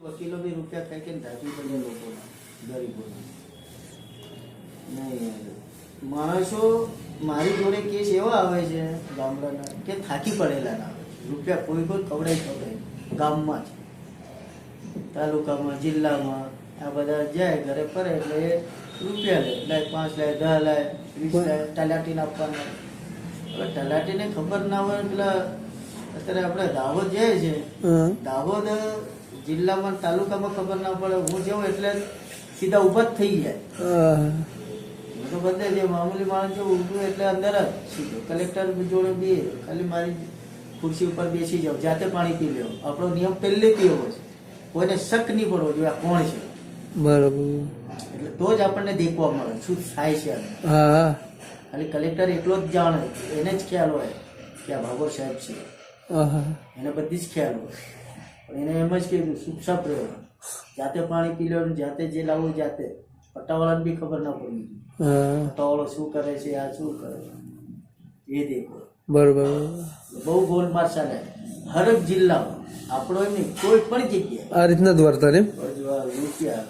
વકીલો બી રૂપિયા ખાઈ કે ઢાંકી પડે લોકોના ગરીબોના. નહીં યાર, માણસો મારી જોડે કેસ એવા આવે છે ગામડાના કે થાકી પડેલા ના આવે. રૂપિયા કોઈ ખવડાય ગામમાં જ, તાલુકામાં, જિલ્લામાં આ બધા જાય ઘરે ફરે એટલે એ રૂપિયા લે, 5 લાખ 10 લાખ 20 લાખ તલાટીને આપવાના. હવે તલાટીને ખબર ના હોય. પેલા અત્યારે આપણે દાહોદ જાય છે, દાહોદ જિલ્લામાં તાલુકામાં ખબર ના પડે. હું જાઉં એટલે સીધા ઊભા જ થઈ જાય. તો બધે જે મામૂલી માણસ જો ઊભું એટલે અંદર જ સીધો કલેક્ટર જોડે બે ખાલી મારી ખુરશી ઉપર બેસી જાવ, જાતે પાણી પી લેવો. આપણો નિયમ પહેલેથી એવો છે, કોઈને શક નહીં પડવો જોઈએ આ કોણ છે. બરાબર. એટલે તો જ આપણને દેખવા મળે શું થાય છે. હા, ખાલી કલેક્ટર એટલો જ જાણે, એને જ ખ્યાલ હોય કે આ ભાગોળ સાહેબ છે, એને બધી જ ખ્યાલ હોય. પણ એને એમ જ કીધું ચૂપચાપ રહ્યો, જાતે પાણી પી લેવાનું, જાતે જે લાવવું જાતે. પટ્ટાવાળાને બી ખબર ના પડી, પટ્ટાવાળો શું કરે છે, આ શું કરે છે એ દેખો. બરોબર. બહુ ગોલમાલ ચાલે હર એક જિલ્લામાં. આપણો એમ નહીં, કોઈ પણ જગ્યાએ આ રીતના જ વર્તન એમ. રૂપિયા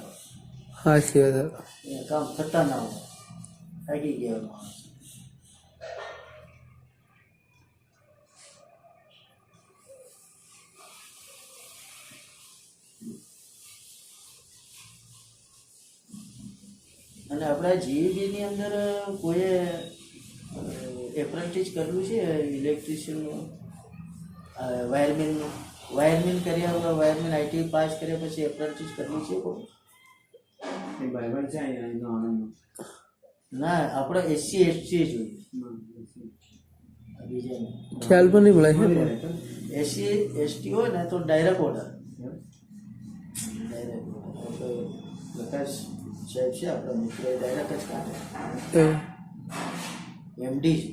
સાચી વાત. કામ થતા ના હોય, થાકી ગયા માણસ. અને આપણા જીઈબીની અંદર કોઈએ એપ્રેન્ટિસ કરેલું છે ઇલેક્ટ્રિશિયનનું, વાયરમેનનું. વાયરમેન કર્યા વગર વાયરમેન આઈટી પાસ કર્યા પછી એપ્રેન્ટિસ કરેલું છે કોઈ? ના, આપણે SC ST જોઈએ, બીજા ખ્યાલ પણ નહીં મળે. SC ST હોય ને તો ડાયરેક્ટ ઓર્ડર. પ્રકાશ સાહેબ છે આપણા મિત્ર, ડાયરેક્ટ જ કાઢે. MD છે,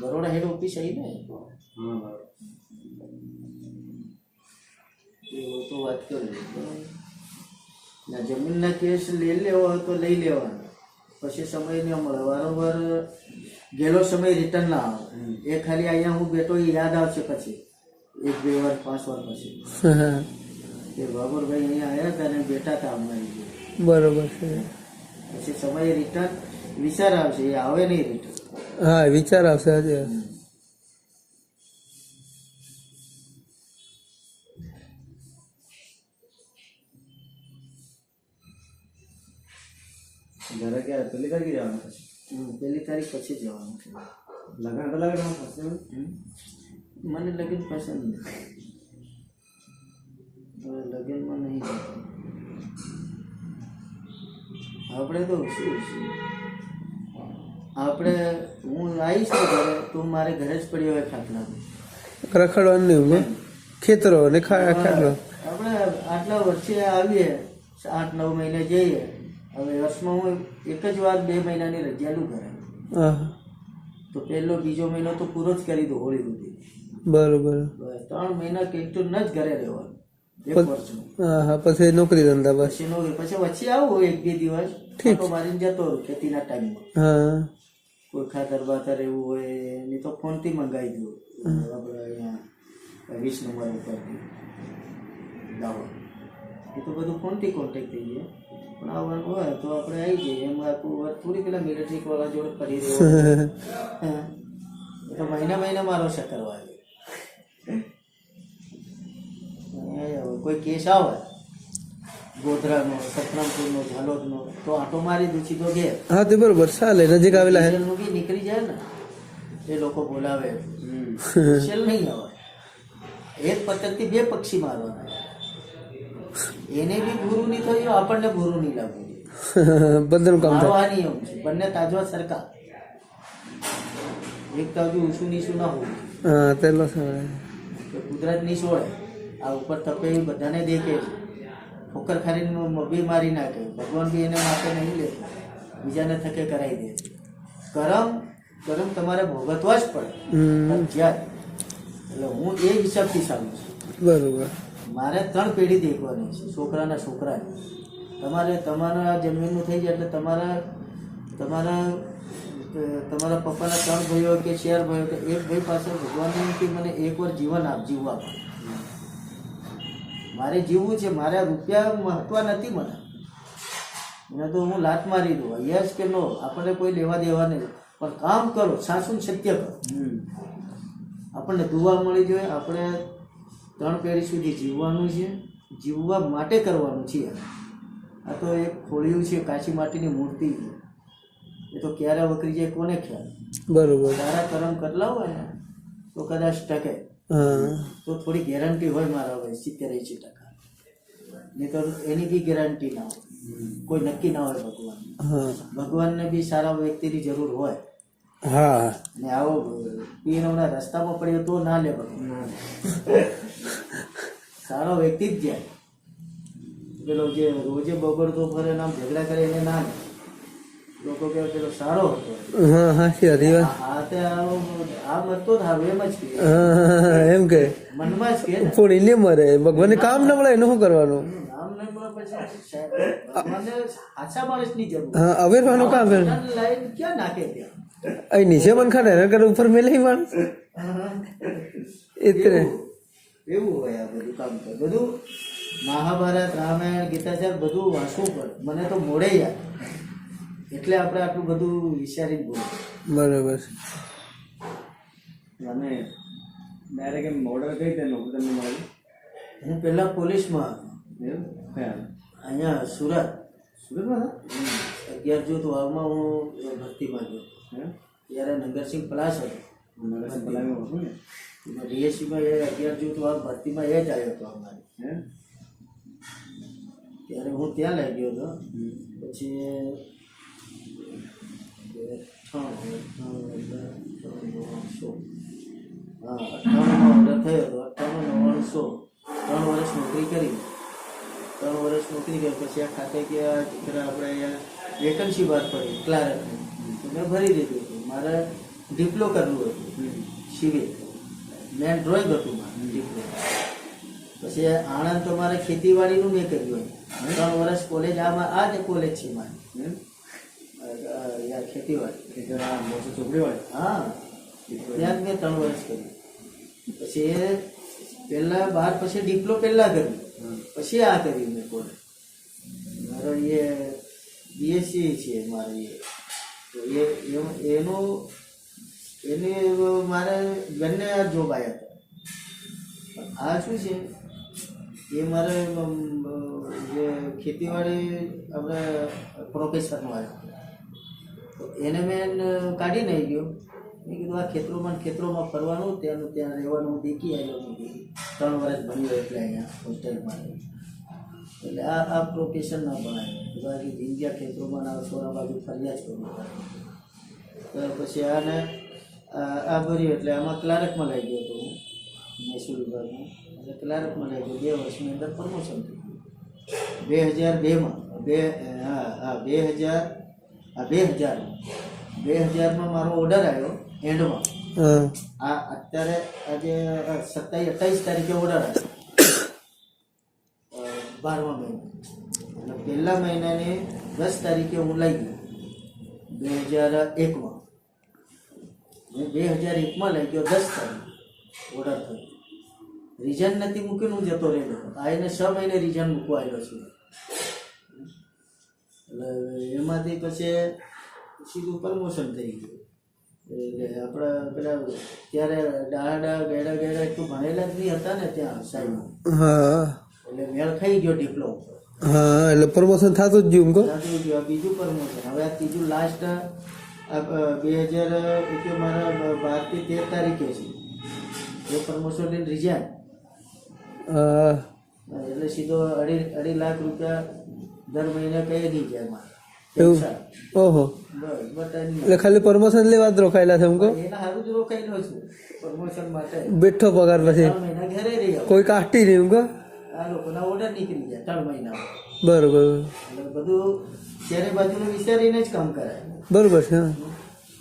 બરોડા હેડ ઓફિસ આવી ને. એવું તો વાત કરી ના. જમીનના કેસ લઈ લેવો હોય તો લઈ લેવાના, પછી સમય ન મળે. વારંવાર ગયેલો સમય રિટર્ન ના આવે. એ ખાલી અહીંયા હું બેઠો એ યાદ આવશે પછી 1-2 વાર 5 વાર પછી કે બાબુરભાઈ અહીંયા આવ્યા હતા ને બેઠા હતા અમારી જોડે. બરોબર છે. પછી સમય રિટર્ન વિચાર આવશે, એ આવે નહીં રિટર્ન. હા, વિચાર આવશે. આજે ઘરે ક્યારે પહેલી તારીખે જવાનું? પછી 1 તારીખ પછી જવાનું છે. લગ્ન તો લગ્ન મને લગ્ન પસંદ નથી, લગ્નમાં નહીં જતું. આપણે તો શું છે, આપણે હું આવીશ ને ઘરે તો મારે ઘરે જ પડ્યો હોય ખાટલામાં રખડવાનું નહીં, ખેતરો ને ખાટલો. આપણે આટલા વર્ષે આવીએ, 8-9 મહિને જઈએ. હવે વર્ષમાં હું એક જ વાર 2 મહિનાની રજાલું ઘરે, તો પહેલો બીજો મહિનો તો પૂરો જ કરી દો હોળી સુધી. બરોબર. 3 મહિના કંઈક ન જ ઘરે રહેવાનું, 1 વર્ષનું. હા, પછી નોકરી ધંધા બસ. પછી વચ્ચે આવું 1-2 દિવસ તો મારીને જતો રહું ખેતીના ટાઈમમાં. હા, કોઈ ખાતર બાતર એવું હોય નહીં તો ફોનથી મંગાવી દઉં. આપણે અહીંયા 20 નંબર ઉપરથી દાહોદ, એ તો બધું ફોનથી કોન્ટેક્ટ થઈ જાય. પણ આવવાનું હોય તો આપણે આવી જઈએ. એમાં આખું થોડી પેલા મિલિટરી વાળા જોડે ફરી રહ્યો તો મહિના મારો ચક્કરવા આવે. કોઈ કેસ આવે ગોધરાનો, સતરામપુરનો, ઝાલોદનો તો આટો મારી દૂછી તો ઘેર. હા, તે બરોબર ચાલે, નજીક આવેલા હે. બી નીકળી જાય ને, એ લોકો બોલાવે. સ્પેશિયલ નહીં આવે, એક પતંગથી 2 પક્ષી મારવાના. એને બી બુરું નહીં થયું, આપણને બુરું નહીં લાગવું જોઈએ. બધું કામ આ નિયમ છે, બંને તાજવા સરકાર. એક તાજુ ઊંચું નીચું ના હોવું. હા, તેલો કુદરત ની છોડે, આ ઉપર તપે બધાને દેખે છે. ઠોકર ખારીને બી મારી નાખે, ભગવાન બી એને માટે નહીં લે, બીજાને થકે કરાવી દે. કરમ તમારે ભોગવવા જ પડે જ્યાં. એટલે હું એ હિસાબથી ચાલું છું. બરોબર. મારે 3 પેઢી દેખવાની છે, છોકરાના છોકરા. તમારા જમીનનું થઈ જાય એટલે તમારા પપ્પાના 3 ભાઈઓ કે 4 ભાઈઓ કે 1 ભાઈ પાસે ભગવાનને કે મને 1 વાર જીવન જીવવા. મારે જીવવું છે, મારા રૂપિયા મહત્વ નથી મને. મને તો હું લાત મારી દઉં, યસ કે નો આપણને કોઈ લેવા દેવા નહીં, પણ કામ કરો, સાચું સત્ય કરો. આપણને દુવા મળી જોઈએ. આપણે 3 પેઢી સુધી જીવવાનું છે, જીવવા માટે કરવાનું છે. આ તો એક ખોળ્યું છે, કાચી માટીની મૂર્તિ છે, એ તો ક્યારે વકરી જાય કોને ખ્યાલ. બરોબર. સારા કર્મ કરેલા હોય ને તો કદાચ ટકે, હા તો થોડી ગેરંટી હોય મારા હોય 70-80%. નહીં તો એની બી ગેરંટી ના હોય, કોઈ નક્કી ના હોય. હા ભગવાનને બી સારા વ્યક્તિની જરૂર હોય. હા ને આવો પીર હમણાં રસ્તામાં પડ્યો તો ના લે ભગવાન. સારો વ્યક્તિ જ જાય. પેલો જે રોજે બગડતો ફરે નામ ઝઘડા કરે એને ના લે. લોકો કે પેલો સારો હતો. હા હાચી હતી વાત. આ તે આ મરતો જ હારું એમ જ કે, હા એમ કે મનમાં જ કે ને. પણ એને મરે ભગવાનને કામ ના મળે એનું શું કરવાનું? નામ નહીં મળે પછી ભગવાનને આછા માણસની જરૂર. હા અવેરવાનું કામ કરે. લાઈન ક્યાં નાખે ત્યાં? અહીં નીચે મન ખાને એના કરે ઉપર મેલે માણસ એટલે એવું હોય આ બધું કામ કરે. બધું મહાભારત, રામાયણ, ગીતાચાર બધું વાંચવું પડે. મને તો મોડે યાદ, એટલે આપણે આટલું બધું વિચારી જ બોલું. બરોબર. અને ડાયરેક્ટ એમ ઓર્ડર કઈ રીતે નોકરી તમને મળી? હું પહેલાં પોલીસમાં એવું કયા અહીંયા સુરત સુરતમાં હતા? 11 જૂથ વાવમાં હું ભરતીમાં ગયો. હે ત્યારે નગરસિંહ પ્લાસ હતો. નગરસિંહ પલાવીમાં હતું ને? ડીએસસીમાં એ 11 જૂથ વાવ ભરતીમાં એ જ આવ્યો હતો અમારે. હે ત્યારે હું ત્યાં લઈ ગયો હતો. પછી 98માં ઓર્ડર થયો હતો. 98, 99, 100 3 વર્ષ નોકરી કરી. 3 વર્ષ નોકરી કરી પછી આ ખાતે કે આપણે અહીંયા વેકન્સી બહાર પડી ક્લાર્કની, તો મેં ભરી દીધું હતું. મારે ડિપ્લો કરવું હતું, સિવિલ મેન ડ્રોઈંગ હતું મારે ડિપ્લો. પછી આણંદ તો મારે ખેતીવાડીનું મેં કર્યું. 3 વર્ષ કોલેજ આ જ કોલેજ છે મારી, યાર ખેતીવાડી. મોટું ચોપડીવાળી? હા, ત્યાં જ મેં 3 વર્ષ કર્યું. પછી એ પહેલાં 12 પછી ડિપ્લો પહેલાં કર્યું, પછી આ કર્યું મેં કોલેજ. મારો એ બીએસસી છે મારે. તો એને મારે બંને જોબ આવ્યા હતા. આ શું છે એ મારે જે ખેતીવાડી આપણે પ્રોફેસરનો આવ્યો, તો એને મેં કાઢી નહીં ગયો. મેં કીધું આ ખેતરોમાં ફરવાનું, ત્યાંનું ત્યાં રહેવાનું દેખી આવ્યો. 3 વર્ષ ભણ્યો એટલે અહીંયા હોસ્ટેલમાં. એટલે આ પ્રોફેશન ના બનાવ્યો. બાકી ઇન્ડિયા ખેતરોમાં ના સોરા બાજુ ફર્યા જ કરવું. તો પછી આને આ ભર્યું એટલે આમાં ક્લાર્કમાં લઈ ગયો હતો હું, મહેસૂલ વિભાગમાં. એટલે ક્લાર્કમાં લઈ ગયો. 2 વર્ષની અંદર પ્રમોશન થઈ ગયું. 2000માં મારો ઓર્ડર આવ્યો એન્ડમાં. આ અત્યારે આજે 27-28 તારીખે ઓર્ડર આવ્યો 12મા મહિના. અને પહેલા મહિનાની 10 તારીખે હું લઈ ગયો 2001માં. હું 2001માં લઈ ગયો 10 તારીખ ઓર્ડર થયો. રિઝાઇન નથી મૂકીને હું જતો રહેલો. આ એને 6 મહિને રિઝાઇન મૂકવા આવ્યો છું. એટલે એમાંથી પછી સીધું પ્રમોશન થઈ ગયું. એટલે આપણે પેલા ત્યારે ડાળા ગેડા એટલું ભણેલા જ નહીં હતા ને ત્યાં સાઈડમાં. હા એટલે મેળ ખાઈ ગયો ડિપ્લોમા. હા એટલે પ્રમોશન થતું જ ગયું. બીજું પ્રમોશન. હવે આ ત્રીજું લાસ્ટ 2000 મારા 12 થી 13 તારીખે છે એ પ્રમોશન લઈને રિઝાઇન. એટલે સીધો 2.5 લાખ રૂપિયા દર મહિને કઈ નહીં જાય મારે. એવું? ઓહો, એટલે ખાલી પ્રમોશન લેવા જ રોકાયેલા છે એમ કહો? એના સારું જ રોકાયેલો છું પ્રમોશન માટે. બેઠો પગાર પછી 3 મહિના ઘરે રહી જાવ. કોઈ કાઢતી નહીં એમ કહો? આ લોકોના ઓર્ડર નીકળી જાય 3 મહિનામાં. બરોબર એટલે બધું ચારે બાજુનું વિચારીને જ કામ કરાય. બરોબર છે. હા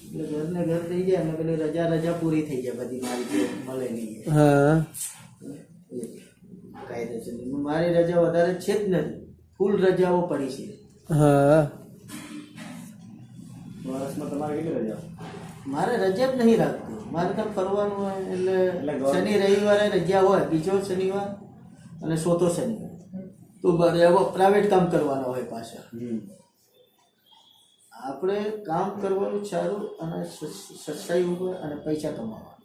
એટલે ઘરને ઘર થઈ જાય અને પેલી રજા પૂરી થઈ જાય બધી મારી જે મળે નહીં. હા કાયદેસર મારી રજા વધારે છે જ નથી, ફૂલ રજાઓ પડી છે. હા વર્ષમાં તમારે કેટલી રજા? મારે રજા જ નહીં રાખતું. મારે તો ફરવાનું હોય એટલે શનિ રવિવારે રજા હોય. બીજો શનિવાર અને સોતો શનિવાર તો બરાબર પ્રાઇવેટ કામ કરવાના હોય પાછા. આપણે કામ કરવાનું સારું અને સચ્ચાઈ ઉપર અને પૈસા કમાવા.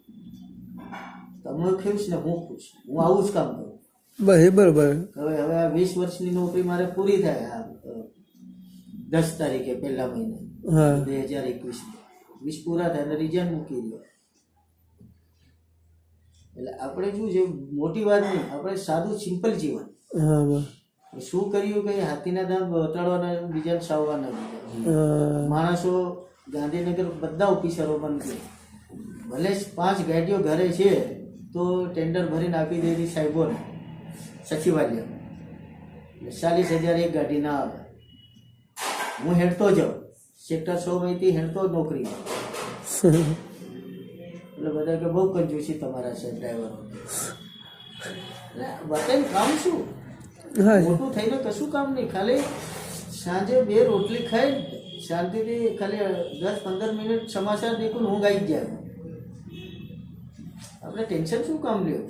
તમે ખુશ ને હું ખુશ, હું આવું જ કામ કરું. બસ એ બરોબર. હવે આ 20 વર્ષની નોકરી મારે પૂરી થાય આ 10 તારીખે પહેલા મહિને હા 2021 20 પૂરા થાય અને રિઝાઇન મૂકી દો. એટલે આપણે શું છે, મોટી વાત નહીં, આપણે સાદું સિમ્પલ જીવન. હા બસ. શું કર્યું કે હાથીના દામ વટાડવાના, બીજાને સાવવાના બીજા હા માણસો. ગાંધીનગર બધા ઓફિસરો પણ છે, ભલે 5 ગાડીઓ ઘરે છે તો ટેન્ડર ભરીને આપી દેતી સાહેબોને સચિવાલય. 40,000 એક ગાડી ના આવે. હું હેડતો જાઉં સેક્ટર 100 માંથી હેડતો જ નોકરી. એટલે બધા કે બહુ કંજૂસી તમારા છે ડ્રાઈવરો. એટલે બતાવીને કામ શું, હા મોટું થઈને કશું કામ નહીં. ખાલી સાંજે 2 રોટલી ખાઈ શાંતિથી ખાલી 10-15 મિનિટ સમાચાર દેખું ઊંઘ આવી જાય. આપણે ટેન્શન શું કામ લ્યો,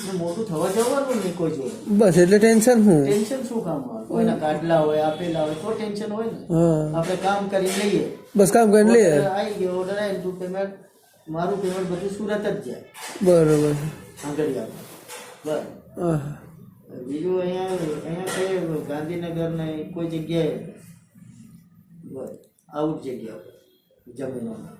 ને મોટું થવા જવાનું નહીં કોઈ જોડે. બસ એટલે ટેન્શન હું. ટેન્શન શું કામ હોય, કોઈના કાઢલા હોય આપેલા હોય તો ટેન્શન હોય ને. હા આપણે કામ કરી લઈએ, બસ કામ કરી લે. આવી ગયો ઓર્ડર આવી તું પેમેન્ટ, મારું પેમેન્ટ બધું સુરત જ જાય બરોબર. આંગળીયામાં. બસ હા બીજું અહીંયા કઈ ગાંધીનગર ને કોઈ જગ્યાએ બસ આઉટ જગ્યા જમીનોમાં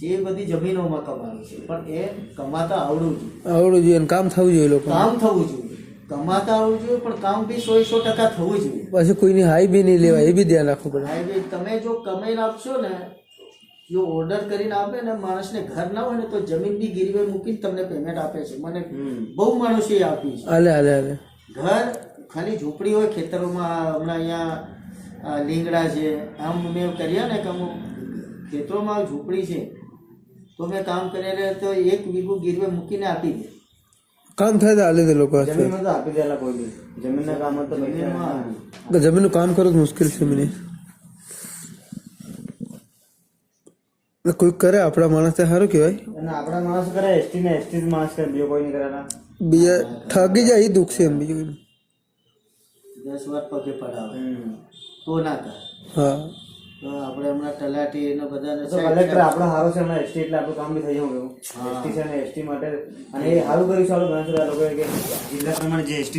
એ બધી જમીનોમાં કમાણી છે, પણ એ કમાતા આવડવું જોઈએ. આવડવું જોઈએ અને કામ થવું જોઈએ લોકો. કામ થવું જોઈએ, કમાતા આવડવું જોઈએ, પણ કામ બી 100% થવું જોઈએ. પછી કોઈની હાઈ બી નહીં લેવાય, એ બી ધ્યાન રાખવું પડે. હાઈવે તમે જો કમાઈને આપશો ને, જો ઓર્ડર કરીને આપે ને, માણસને ઘર ના હોય ને તો જમીન બી ગીરવે મૂકીને તમને પેમેન્ટ આપે છે. મને બહુ માણસો એ આપ્યું છે. હાલે હાલે હાલે. ઘર ખાલી ઝૂંપડી હોય ખેતરોમાં. હમણાં અહીંયા લીંગડા છે, આમ મેં કર્યા ને કે અમુક ખેતરોમાં ઝૂંપડી છે તો મેં કામ કરેલે તો 1 વીઘું ગીરવે મૂકીને આપી દે. કામ થાય તો હાલે તે લોકો. જમીનમાં તો આપી દેલા કોઈ બી. જમીનના કામ તો પૈસા જમીનનું કામ કરવું જ મુશ્કેલ છે મને. કોઈ કરે આપણા માણસ તો સારું કહેવાય. અને આપણા માણસ કરે, એસટી ને એસટી માણસ કરે, બીજો કોઈ નહીં કરેલા. બીજા ઠગી જાય એ દુઃખ છે એમ, બીજું કંઈ. 10 વાર પગે પડાવે તો ના કરે. હા તો આપણે હમણાં તલાટી એને બધાને તો કલેક્ટર આપણો સારો છે હમણાં, એસટી એટલે આપણું કામ બી થઈ જવું એવું. એસટી છે ને એસટી માટે, અને એ સારું કર્યું છે. આપણું ઘણા બધા લોકોએ કે જિલ્લા પ્રમાણે જે એસટી